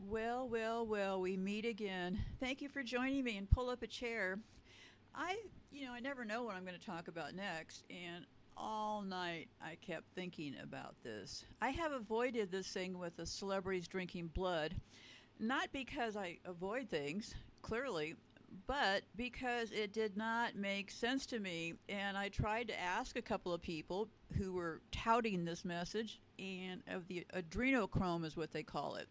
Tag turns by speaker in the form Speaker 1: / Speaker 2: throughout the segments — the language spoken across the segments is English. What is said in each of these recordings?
Speaker 1: Well, well, well, we meet again. Thank you for joining me and pull up a chair. I never know what I'm going to talk about next, and all night I kept thinking about this. I have avoided this thing with the celebrities drinking blood, not because I avoid things, clearly, but because it did not make sense to me. And I tried to ask a couple of people who were touting this message, and of the adrenochrome is what they call it.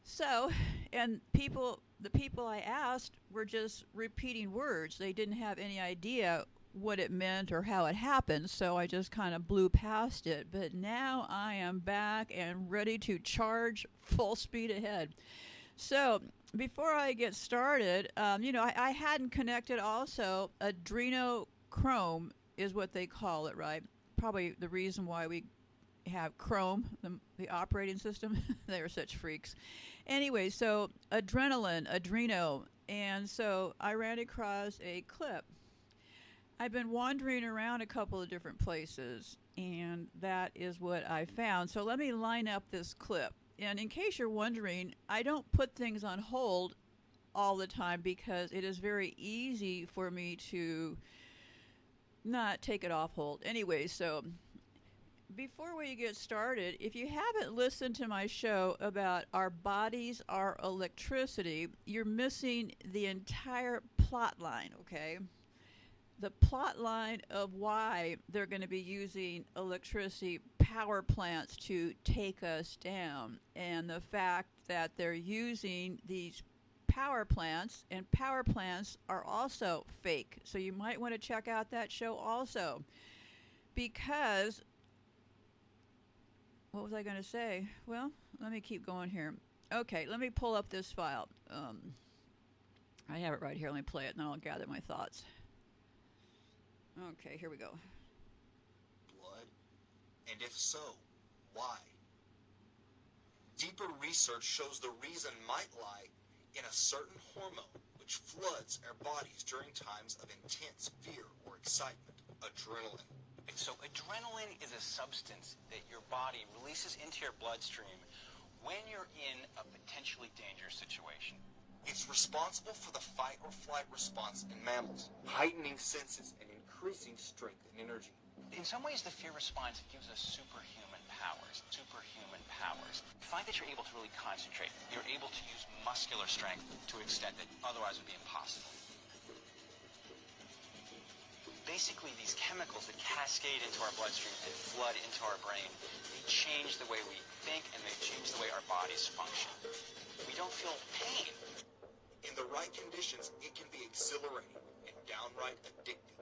Speaker 1: So, and the people I asked were just repeating words. They didn't have any idea what it meant or how it happened, so I just kind of blew past it. But now I am back and ready to charge full speed ahead. So, before I get started, I hadn't connected also adrenochrome is what they call it, right? Probably the reason why we have Chrome, the operating system. They are such freaks. Anyway, so adrenaline, adreno. And so I ran across a clip. I've been wandering around a couple of different places, and that is what I found. So let me line up this clip. And in case you're wondering, I don't put things on hold all the time because it is very easy for me to not take it off hold. Anyway, so before we get started, if you haven't listened to my show about our bodies, our electricity, you're missing the entire plot line, okay? The plot line of why they're going to be using electricity power plants to take us down, and the fact that they're using these power plants, and power plants are also fake. So you might want to check out that show also, because what was I going to say? Well, let me keep going here. Okay, let me pull up this file. I have it right here. Let me play it, and then I'll gather my thoughts. Okay, here we go.
Speaker 2: Blood? And if so, why? Deeper research shows the reason might lie in a certain hormone which floods our bodies during times of intense fear or excitement, adrenaline.
Speaker 3: So adrenaline is a substance that your body releases into your bloodstream when you're in a potentially dangerous situation.
Speaker 2: It's responsible for the fight or flight response in mammals, heightening senses and increasing strength and energy.
Speaker 3: In some ways, the fear response gives us superhuman powers. Superhuman powers. You find that you're able to really concentrate. You're able to use muscular strength to an extent that otherwise would be impossible. Basically, these chemicals that cascade into our bloodstream and flood into our brain, they change the way we think and they change the way our bodies function. We don't feel pain.
Speaker 2: In the right conditions, it can be exhilarating and downright addicting.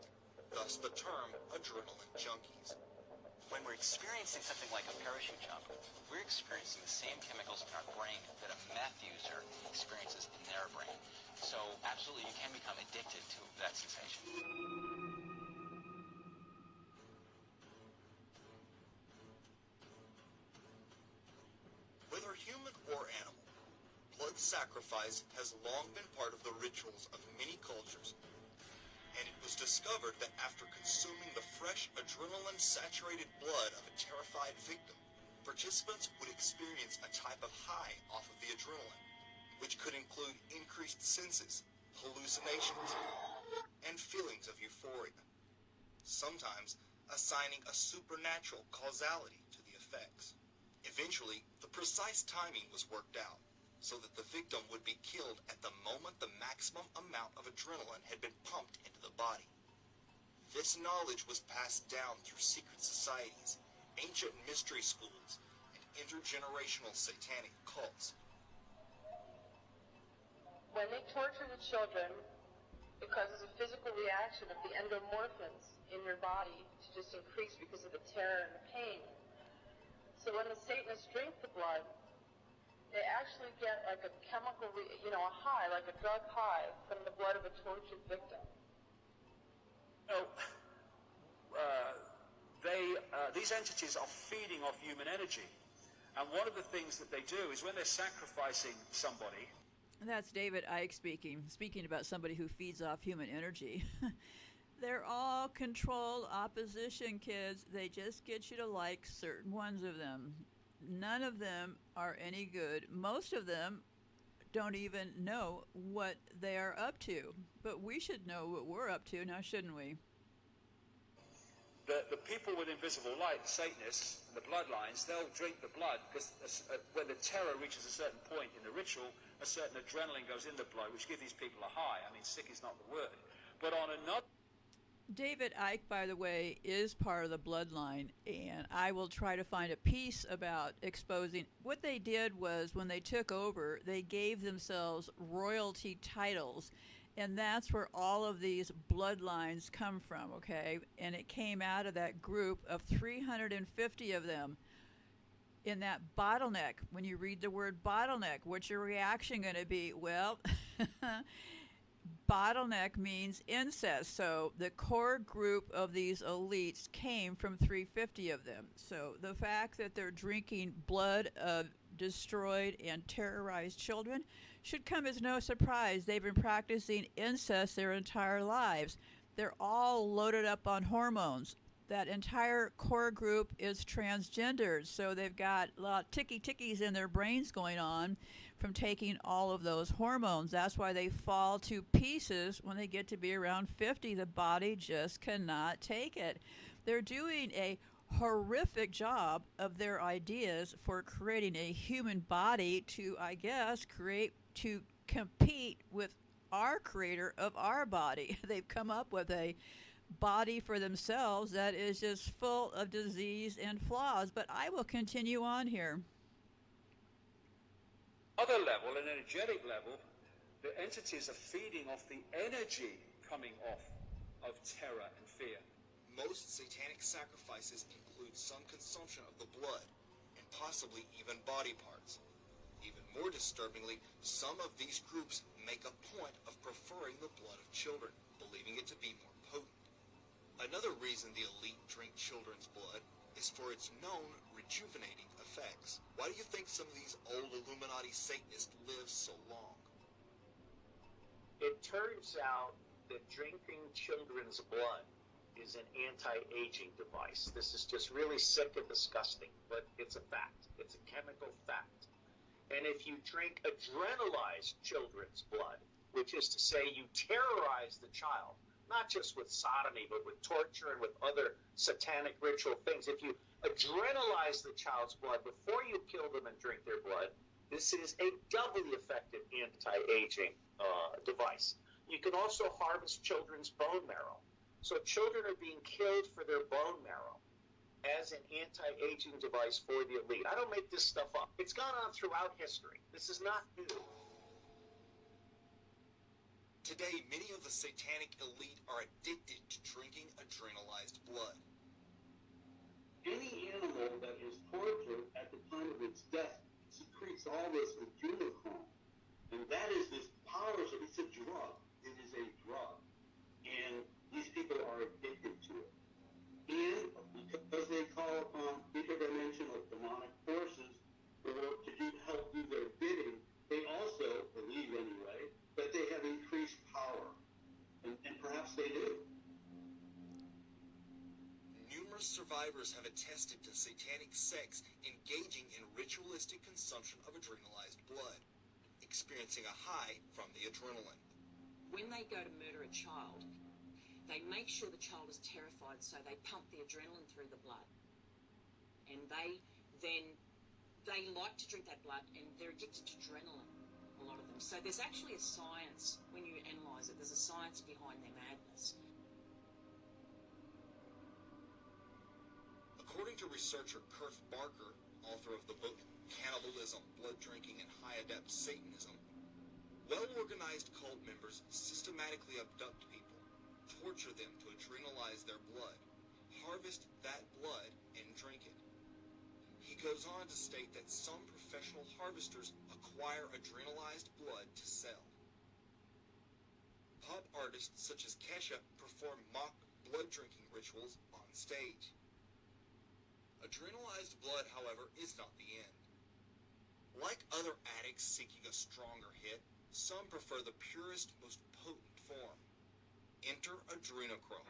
Speaker 2: Thus the term adrenaline junkies.
Speaker 3: When we're experiencing something like a parachute jump, we're experiencing the same chemicals in our brain that a meth user experiences in their brain. So absolutely, you can become addicted to that sensation.
Speaker 2: Whether human or animal, blood sacrifice has long been part of the rituals of many cultures, and it was discovered that after consuming the fresh adrenaline-saturated blood of a terrified victim, participants would experience a type of high off of the adrenaline, which could include increased senses, hallucinations, and feelings of euphoria, sometimes assigning a supernatural causality to the effects. Eventually, the precise timing was worked out, so that the victim would be killed at the moment the maximum amount of adrenaline had been pumped into the body. This knowledge was passed down through secret societies, ancient mystery schools, and intergenerational satanic cults.
Speaker 4: When they torture the children, it causes a physical reaction of the endomorphins in your body to just increase because of the terror and the pain. So when the Satanists drink the blood, they actually get like a chemical, a high, like a drug high from the blood of a tortured victim.
Speaker 5: These entities are feeding off human energy. And one of the things that they do is when they're sacrificing somebody.
Speaker 1: That's David Icke speaking about somebody who feeds off human energy. They're all controlled opposition, kids. They just get you to like certain ones of them. none of them are any good. Most of them don't even know what they are up to. But we should know what we're up to now, shouldn't we?
Speaker 5: The people with invisible light, Satanists, and the bloodlines, they'll drink the blood because when the terror reaches a certain point in the ritual, a certain adrenaline goes in the blood, which gives these people a high. I mean, sick is not the word. But on another...
Speaker 1: David Icke, by the way, is part of the bloodline, and I will try to find a piece about exposing. What they did was, when they took over, they gave themselves royalty titles, and that's where all of these bloodlines come from, okay? And it came out of that group of 350 of them. In that bottleneck, when you read the word bottleneck, what's your reaction going to be? Well, bottleneck means incest. So the core group of these elites came from 350 of them. So the fact that they're drinking blood of destroyed and terrorized children should come as no surprise. They've been practicing incest their entire lives. They're all loaded up on hormones. That entire core group is transgendered, so they've got a lot of ticky-tickies in their brains going on from taking all of those hormones. That's why they fall to pieces when they get to be around 50. The body just cannot take it. They're doing a horrific job of their ideas for creating a human body to, I guess, to compete with our creator of our body. They've come up with a body for themselves that is just full of disease and flaws. But I will continue on here.
Speaker 5: Other level, an energetic level, the entities are feeding off the energy coming off of terror and fear.
Speaker 2: Most satanic sacrifices include some consumption of the blood, and possibly even body parts. Even more disturbingly, some of these groups make a point of preferring the blood of children, believing it to be more potent. Another reason the elite drink children's blood is for its known rejuvenating effects. Why do you think some of these old Illuminati Satanists live so long?
Speaker 6: It turns out that drinking children's blood is an anti-aging device. This is just really sick and disgusting, but it's a fact. It's a chemical fact. And if you drink adrenalized children's blood, which is to say you terrorize the child, not just with sodomy, but with torture and with other satanic ritual things. If you adrenalize the child's blood before you kill them and drink their blood, this is a doubly effective anti-aging device. You can also harvest children's bone marrow. So children are being killed for their bone marrow as an anti-aging device for the elite. I don't make this stuff up. It's gone on throughout history. This is not new.
Speaker 2: Today, many of the satanic elite are addicted to drinking adrenalized blood.
Speaker 7: Any animal that is tortured at the time of its death secretes all this adrenochrome. And that is this power, it's a drug. It is a drug. And these people are addicted to it. And because they call upon interdimensional demonic forces or to help do their bidding, they also believe anyway that they have increased power. And perhaps they do.
Speaker 2: Numerous survivors have attested to satanic sects engaging in ritualistic consumption of adrenalized blood, experiencing a high from the adrenaline.
Speaker 8: When they go to murder a child, they make sure the child is terrified, so they pump the adrenaline through the blood. And they like to drink that blood, and they're addicted to adrenaline, a lot of them. So there's actually a science, when you analyse it, there's a science behind their madness.
Speaker 2: According to researcher Kurt Barker, author of the book Cannibalism, Blood Drinking, and High Adept Satanism, well-organized cult members systematically abduct people, torture them to adrenalize their blood, harvest that blood, and drink it. He goes on to state that some professional harvesters acquire adrenalized blood to sell. Pop artists such as Kesha perform mock blood-drinking rituals on stage. Adrenalized blood, however, is not the end. Like other addicts seeking a stronger hit, some prefer the purest, most potent form. Enter Adrenochrome,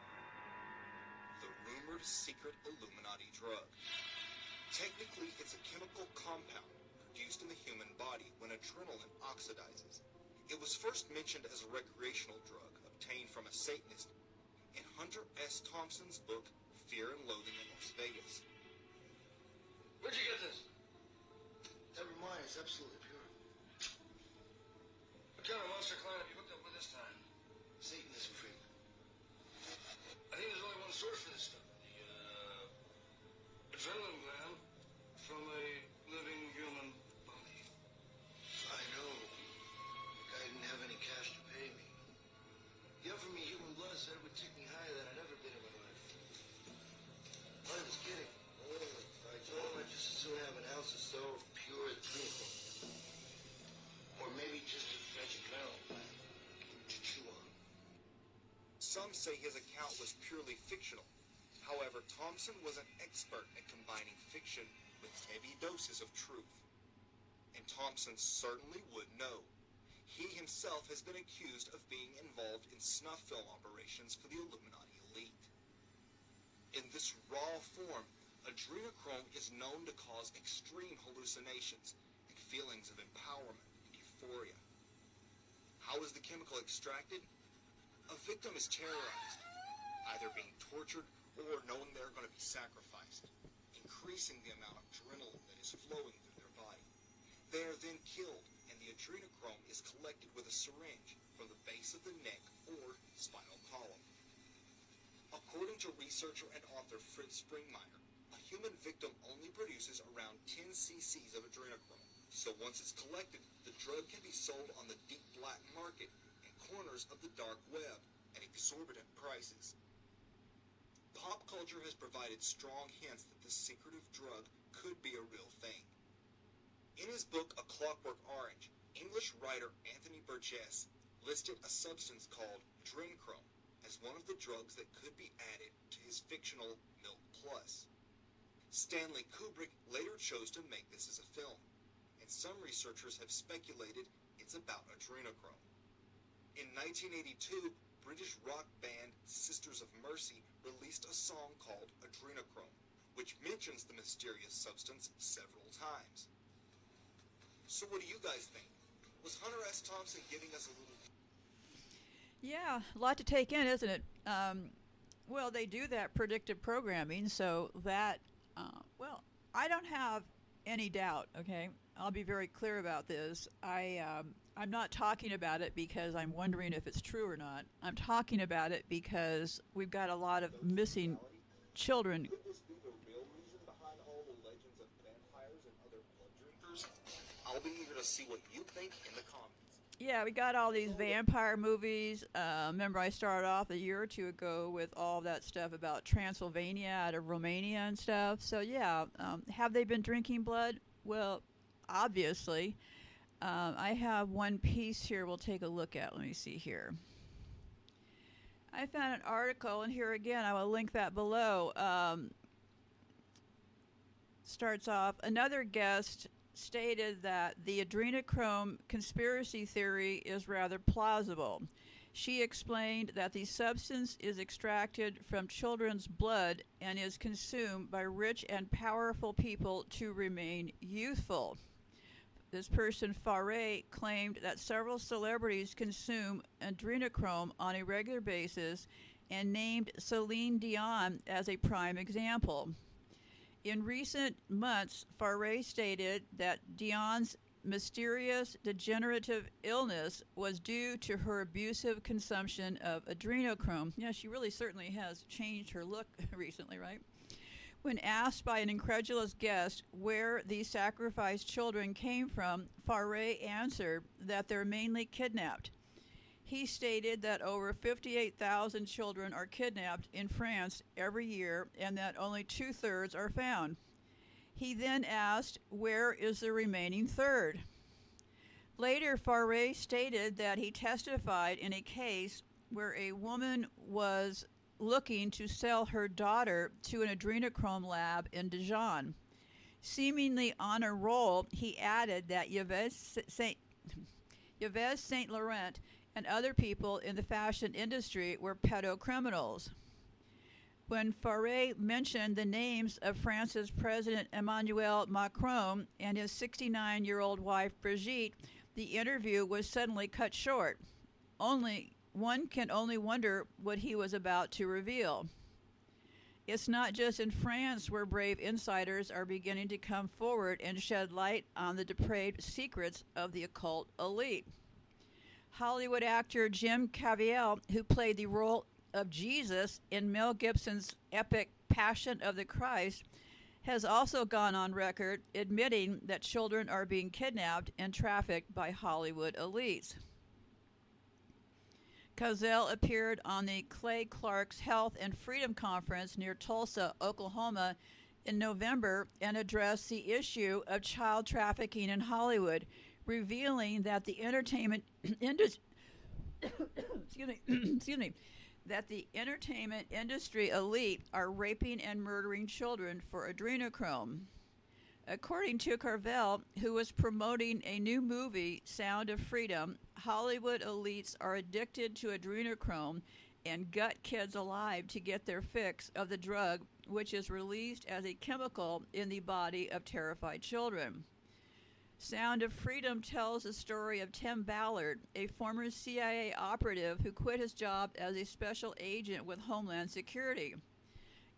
Speaker 2: the rumored secret Illuminati drug. Technically, it's a chemical compound produced in the human body when adrenaline oxidizes. It was first mentioned as a recreational drug obtained from a Satanist in Hunter S. Thompson's book, Fear and Loathing in Las Vegas.
Speaker 9: Where'd you get this? Every mine is absolutely pure. What kind of monster client have you hooked up with this time? Satanism freak. I think there's only one source for this stuff. The adrenaline gland from a living human body. I know. The guy didn't have any cash to pay me. He offered me human blood, said it would take me higher than I'd ever been in my life. I was kidding. I told him I'd just as soon have an ounce or so of pure adrenochrome. Or maybe just a fresh adrenaline to chew on.
Speaker 2: Some say his account was purely fictional. However, Thompson was an expert at combining fiction with heavy doses of truth. And Thompson certainly would know. He himself has been accused of being involved in snuff film operations for the Illuminati elite. In this raw form, adrenochrome is known to cause extreme hallucinations and feelings of empowerment and euphoria. How is the chemical extracted? A victim is terrorized, either being tortured or knowing they're going to be sacrificed, increasing the amount of adrenaline that is flowing through their body. They are then killed, and the adrenochrome is collected with a syringe from the base of the neck or spinal column. According to researcher and author Fritz Springmeier, a human victim only produces around 10 cc's of adrenochrome, so once it's collected, the drug can be sold on the deep black market and corners of the dark web at exorbitant prices. Pop culture has provided strong hints that this secretive drug could be a real thing. In his book A Clockwork Orange, English writer Anthony Burgess listed a substance called Adrenochrome as one of the drugs that could be added to his fictional Milk Plus. Stanley Kubrick later chose to make this as a film, and some researchers have speculated it's about adrenochrome. In 1982, British rock band Sisters of Mercy released a song called Adrenochrome, which mentions the mysterious substance several times. So what do you guys think? Was Hunter S. Thompson giving us a little...
Speaker 1: Yeah, a lot to take in, isn't it? Well, they do that predictive programming, so that, well, I don't have any doubt, okay? I'll be very clear about this. I'm not talking about it because I'm wondering if it's true or not. I'm talking about it because we've got a lot of missing children.
Speaker 2: Could this be the real reason behind all the legends of vampires and other blood drinkers? I'll be eager to see what you think in the comments.
Speaker 1: Yeah, we got all these vampire movies. Remember, I started off a year or two ago with all that stuff about Transylvania out of Romania and stuff. So, yeah, have they been drinking blood? Well, obviously. I have one piece here we'll take a look at. Let me see here. I found an article, and here again, I will link that below. Starts off, another guest stated that the adrenochrome conspiracy theory is rather plausible. She explained that the substance is extracted from children's blood and is consumed by rich and powerful people to remain youthful. This person, Faray, claimed that several celebrities consume adrenochrome on a regular basis and named Celine Dion as a prime example. In recent months, Faray stated that Dion's mysterious degenerative illness was due to her abusive consumption of adrenochrome. Yeah, she really certainly has changed her look recently, right? When asked by an incredulous guest where these sacrificed children came from, Faray answered that they're mainly kidnapped. He stated that over 58,000 children are kidnapped in France every year and that only 2/3 are found. He then asked, where is the remaining third? Later, Faray stated that he testified in a case where a woman was looking to sell her daughter to an adrenochrome lab in Dijon. Seemingly on a roll, he added that Yves Saint Laurent and other people in the fashion industry were pedocriminals. When Faure mentioned the names of France's President Emmanuel Macron and his 69-year-old wife Brigitte, the interview was suddenly cut short. One can only wonder what he was about to reveal. It's not just in France where brave insiders are beginning to come forward and shed light on the depraved secrets of the occult elite. Hollywood actor Jim Caviezel, who played the role of Jesus in Mel Gibson's epic Passion of the Christ, has also gone on record admitting that children are being kidnapped and trafficked by Hollywood elites. Caviezel appeared on the Clay Clark's Health and Freedom Conference near Tulsa, Oklahoma in November and addressed the issue of child trafficking in Hollywood, revealing that the entertainment industry that the entertainment industry elite are raping and murdering children for adrenochrome. According to Caviezel, who was promoting a new movie, Sound of Freedom, Hollywood elites are addicted to adrenochrome and gut kids alive to get their fix of the drug, which is released as a chemical in the body of terrified children. Sound of Freedom tells the story of Tim Ballard, a former CIA operative who quit his job as a special agent with Homeland Security.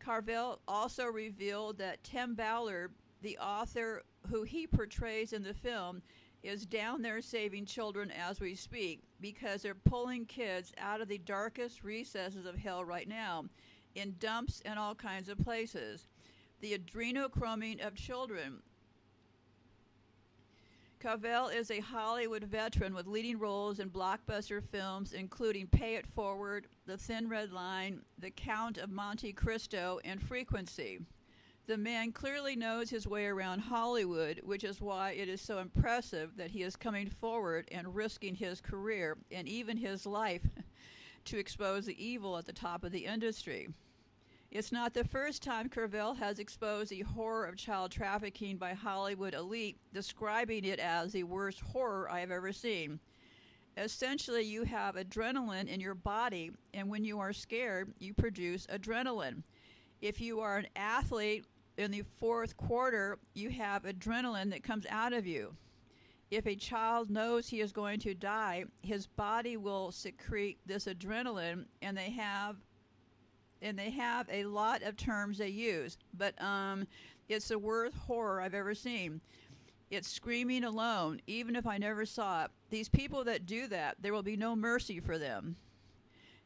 Speaker 1: Caviezel also revealed that Tim Ballard, the author who he portrays in the film, is down there saving children as we speak because they're pulling kids out of the darkest recesses of hell right now, in dumps and all kinds of places. The adrenochroming of children. Caviezel is a Hollywood veteran with leading roles in blockbuster films including Pay It Forward, The Thin Red Line, The Count of Monte Cristo, and Frequency. The man clearly knows his way around Hollywood, which is why it is so impressive that he is coming forward and risking his career and even his life to expose the evil at the top of the industry. It's not the first time Caviezel has exposed the horror of child trafficking by Hollywood elite, describing it as the worst horror I have ever seen. Essentially, you have adrenaline in your body, and when you are scared, you produce adrenaline. If you are an athlete, in the fourth quarter, you have adrenaline that comes out of you. If a child knows he is going to die, his body will secrete this adrenaline, and they have a lot of terms they use. But it's the worst horror I've ever seen. It's screaming alone, even if I never saw it. These people that do that, there will be no mercy for them.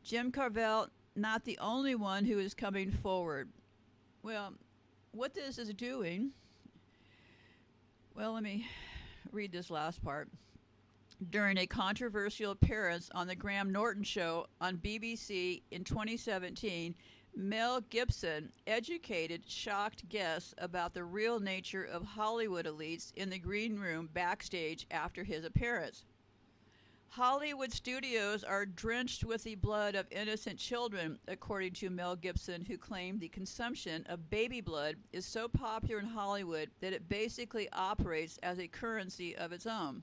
Speaker 1: Jim Caviezel, not the only one who is coming forward. Well, what this is doing, well, let me read this last part. During a controversial appearance on the Graham Norton Show on BBC in 2017, Mel Gibson educated shocked guests about the real nature of Hollywood elites in the green room backstage after his appearance. Hollywood studios are drenched with the blood of innocent children, according to Mel Gibson, who claimed the consumption of baby blood is so popular in Hollywood that it basically operates as a currency of its own.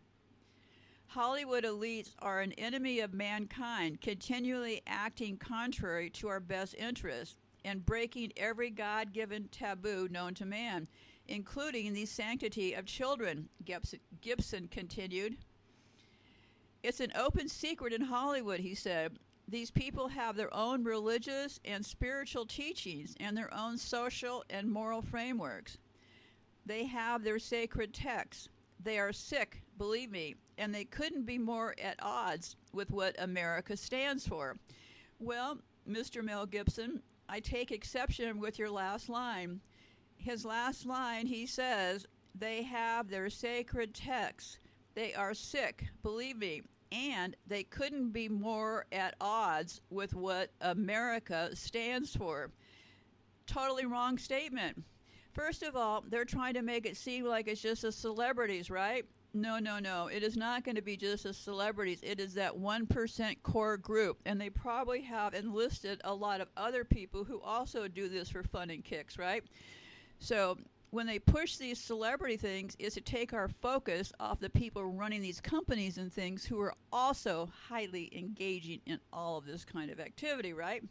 Speaker 1: Hollywood elites are an enemy of mankind, continually acting contrary to our best interests and breaking every God-given taboo known to man, including the sanctity of children, Gibson continued. It's an open secret in Hollywood, he said. These people have their own religious and spiritual teachings and their own social and moral frameworks. They have their sacred texts. They are sick, believe me, and they couldn't be more at odds with what America stands for. Well, Mr. Mel Gibson, I take exception with your last line. His last line, he says, they have their sacred texts. They are sick, believe me, and they couldn't be more at odds with what America stands for. Totally wrong statement. First of all, they're trying to make it seem like it's just the celebrities, right? No. It is not going to be just the celebrities. It is that 1% core group, and they probably have enlisted a lot of other people who also do this for fun and kicks, right? So when they push these celebrity things, is to take our focus off the people running these companies and things who are also highly engaging in all of this kind of activity, right?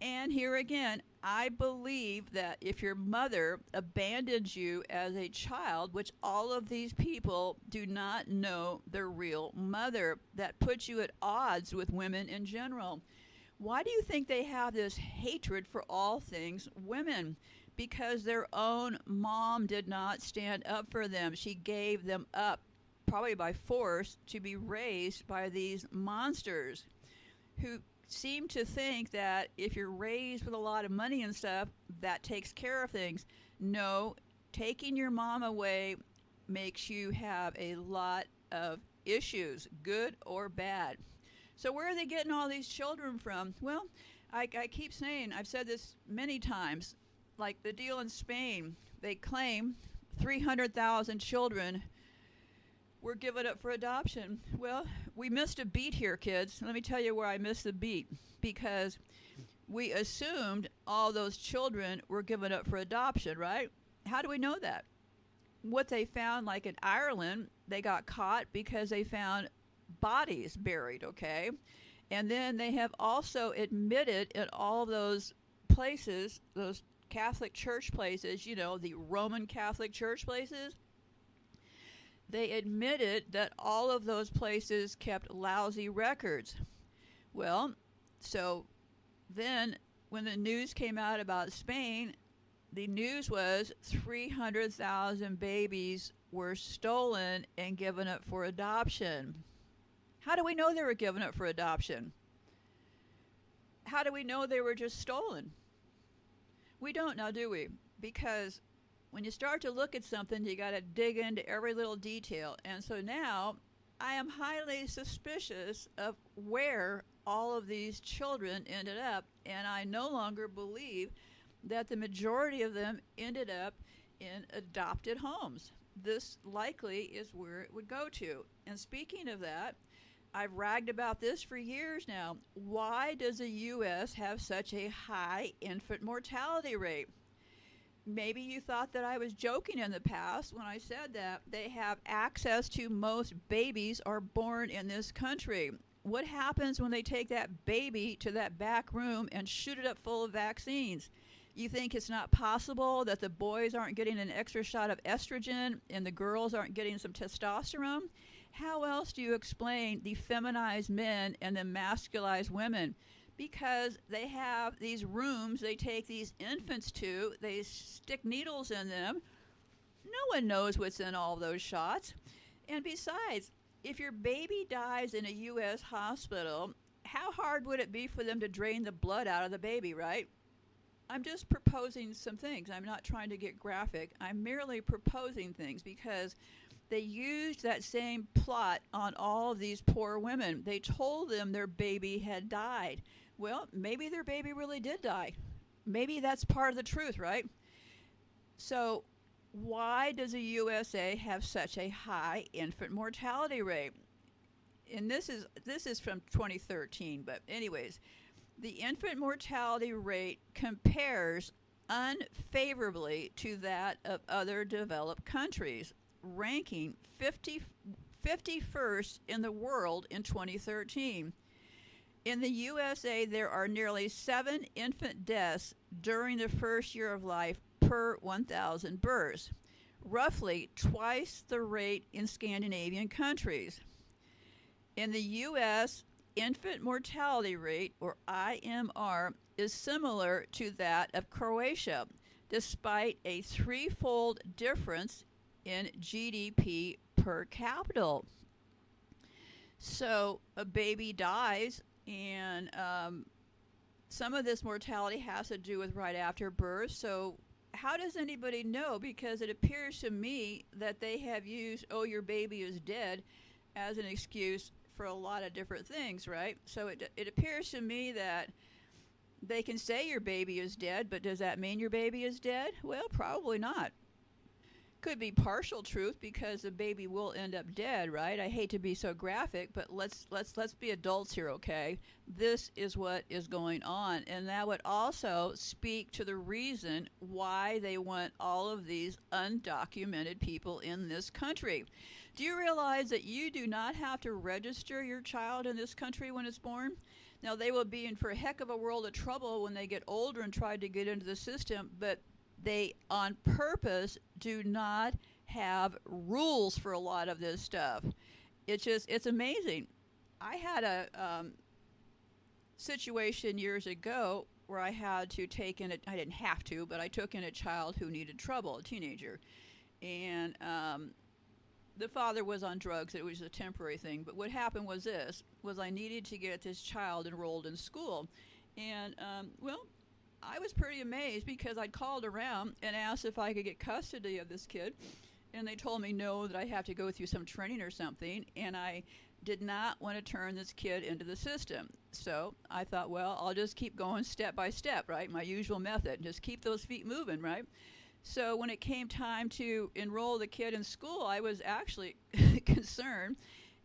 Speaker 1: And here again, I believe that if your mother abandons you as a child, which all of these people do not know their real mother, that puts you at odds with women in general. Why do you think they have this hatred for all things women? Because their own mom did not stand up for them. She gave them up, probably by force, to be raised by these monsters who seem to think that if you're raised with a lot of money and stuff, that takes care of things. No, taking your mom away makes you have a lot of issues, good or bad. So where are they getting all these children from? Well, I keep saying, I've said this many times, like the deal in Spain, they claim 300,000 children were given up for adoption. Well, we missed a beat here, kids. Let me tell you where I missed the beat. Because we assumed all those children were given up for adoption, right? How do we know that? What they found, like in Ireland, they got caught because they found bodies buried, okay? And then they have also admitted in all those places, those Catholic church places, you know, the Roman Catholic church places, they admitted that all of those places kept lousy records. Well, so then when the news came out about Spain, the news was 300,000 babies were stolen and given up for adoption. How do we know they were given up for adoption? How do we know they were just stolen? We don't now, do we? Because when you start to look at something, you got to dig into every little detail. And so now I am highly suspicious of where all of these children ended up, and I no longer believe that the majority of them ended up in adopted homes. This likely is where it would go to. And speaking of that, I've ragged about this for years now. Why does the U.S. have such a high infant mortality rate? Maybe you thought that I was joking in the past when I said that they have access to most babies are born in this country. What happens when they take that baby to that back room and shoot it up full of vaccines? You think it's not possible that the boys aren't getting an extra shot of estrogen and the girls aren't getting some testosterone? How else do you explain the feminized men and the masculized women? Because they have these rooms they take these infants to, they stick needles in them. No one knows what's in all those shots. And besides, if your baby dies in a U.S. hospital, how hard would it be for them to drain the blood out of the baby, right? I'm just proposing some things. I'm not trying to get graphic. I'm merely proposing things because they used that same plot on all of these poor women. They told them their baby had died. Well, maybe their baby really did die. Maybe that's part of the truth, right? So why does the USA have such a high infant mortality rate? And this is from 2013, but anyways, the infant mortality rate compares unfavorably to that of other developed countries, ranking 51st in the world in 2013. In the USA, there are nearly 7 infant deaths during the first year of life per 1,000 births, roughly twice the rate in Scandinavian countries. In the U.S., infant mortality rate, or IMR, is similar to that of Croatia, despite a threefold difference in GDP per capita. So a baby dies, and some of this mortality has to do with right after birth. So how does anybody know? Because it appears to me that they have used, oh, your baby is dead, as an excuse for a lot of different things, right? So it appears to me that they can say your baby is dead, but does that mean your baby is dead? Well, probably not. Could be partial truth because the baby will end up dead, right? I hate to be so graphic, but let's be adults here, okay? This is what is going on, and that would also speak to the reason why they want all of these undocumented people in this country. Do you realize that you do not have to register your child in this country when it's born? Now, they will be in for a heck of a world of trouble when they get older and try to get into the system, but they, on purpose, do not have rules for a lot of this stuff. It's amazing. I had a situation years ago where I had to take in I didn't have to, but I took in a child who needed trouble, a teenager. And the father was on drugs. It was a temporary thing. But what happened was I needed to get this child enrolled in school. And, I was pretty amazed because I'd called around and asked if I could get custody of this kid. And they told me no, that I have to go through some training or something. And I did not want to turn this kid into the system. So I thought, well, I'll just keep going step by step, right? My usual method. Just keep those feet moving, right? So when it came time to enroll the kid in school, I was actually concerned.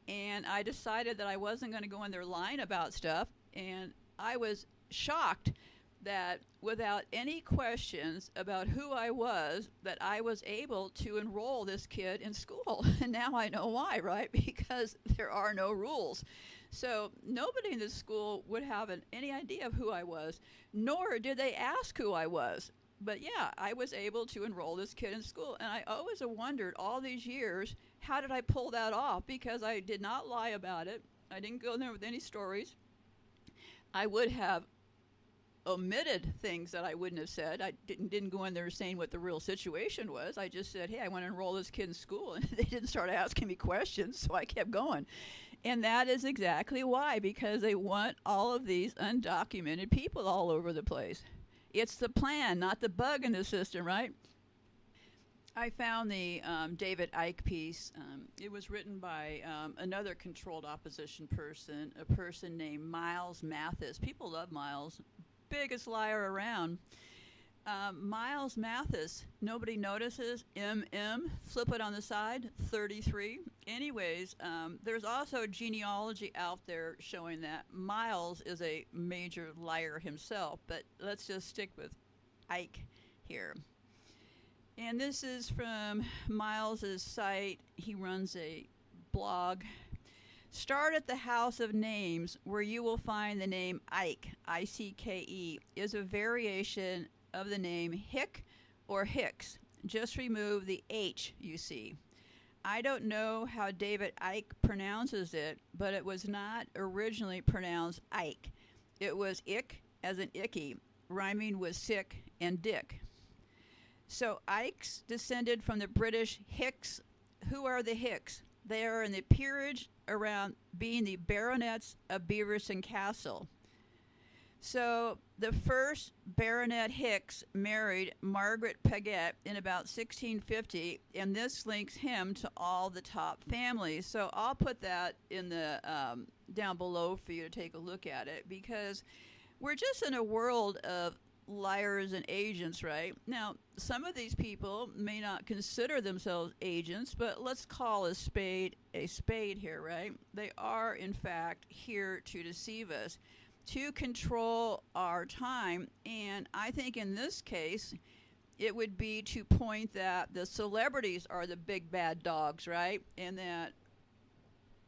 Speaker 1: And I decided that I wasn't going to go in there lying about stuff. And I was shocked that without any questions about who I was, that I was able to enroll this kid in school. And now I know why, right? Because there are no rules. So nobody in this school would have any idea of who I was, nor did they ask who I was. But yeah, I was able to enroll this kid in school. And I always have wondered all these years, how did I pull that off? Because I did not lie about it. I didn't go in there with any stories. I would have omitted things that I wouldn't have said. I didn't go in there saying what the real situation was. I just said, hey, I want to enroll this kid in school. And they didn't start asking me questions, so I kept going. And that is exactly why, because they want all of these undocumented people all over the place. It's the plan, not the bug in the system, right? I found the David Icke piece. It was written by another controlled opposition person, a person named Miles Mathis. People love Miles. Biggest liar around. Miles Mathis, nobody notices. Flip it on the side, 33. Anyways, there's also a genealogy out there showing that Miles is a major liar himself, but let's just stick with Icke here. And this is from Miles's site. He runs a blog. Start at the House of Names, where you will find the name Icke, I-C-K-E, is a variation of the name Hick or Hicks. Just remove the H, you see. I don't know how David Icke pronounces it, but it was not originally pronounced Ike. It was ick as in icky, rhyming with sick and dick. So Ike's descended from the British Hicks. Who are the Hicks? They are in the peerage around being the baronets of Beaverton Castle. So the first Baronet Hicks married Margaret Paget in about 1650, and this links him to all the top families. So I'll put that in the down below for you to take a look at it, because we're just in a world of liars and agents, right? Now, some of these people may not consider themselves agents, but let's call a spade here, right? They are, in fact, here to deceive us, to control our time. And I think in this case, it would be to point that the celebrities are the big bad dogs, right? And that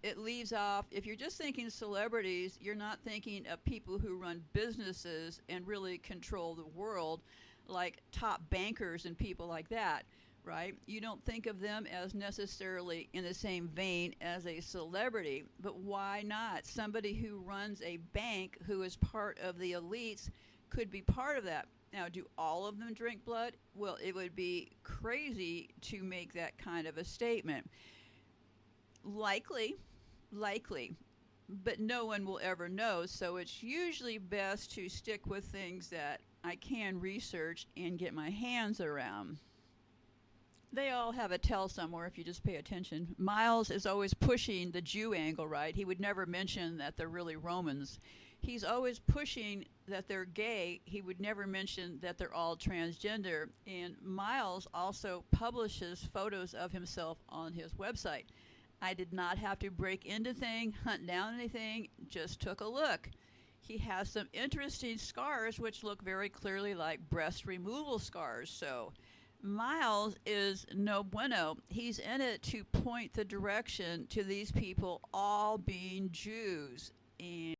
Speaker 1: it leaves off, if you're just thinking celebrities, you're not thinking of people who run businesses and really control the world, like top bankers and people like that, right? You don't think of them as necessarily in the same vein as a celebrity, but why not? Somebody who runs a bank, who is part of the elites, could be part of that. Now, do all of them drink blood? Well, it would be crazy to make that kind of a statement. Likely, but no one will ever know, so it's usually best to stick with things that I can research and get my hands around. They all have a tell somewhere if you just pay attention. Miles is always pushing the Jew angle, right? He would never mention that they're really Romans. He's always pushing that they're gay. He would never mention that they're all transgender. And Miles also publishes photos of himself on his website. I did not have to break into things, hunt down anything, just took a look. He has some interesting scars which look very clearly like breast removal scars. So Miles is no bueno. He's in it to point the direction to these people all being Jews. And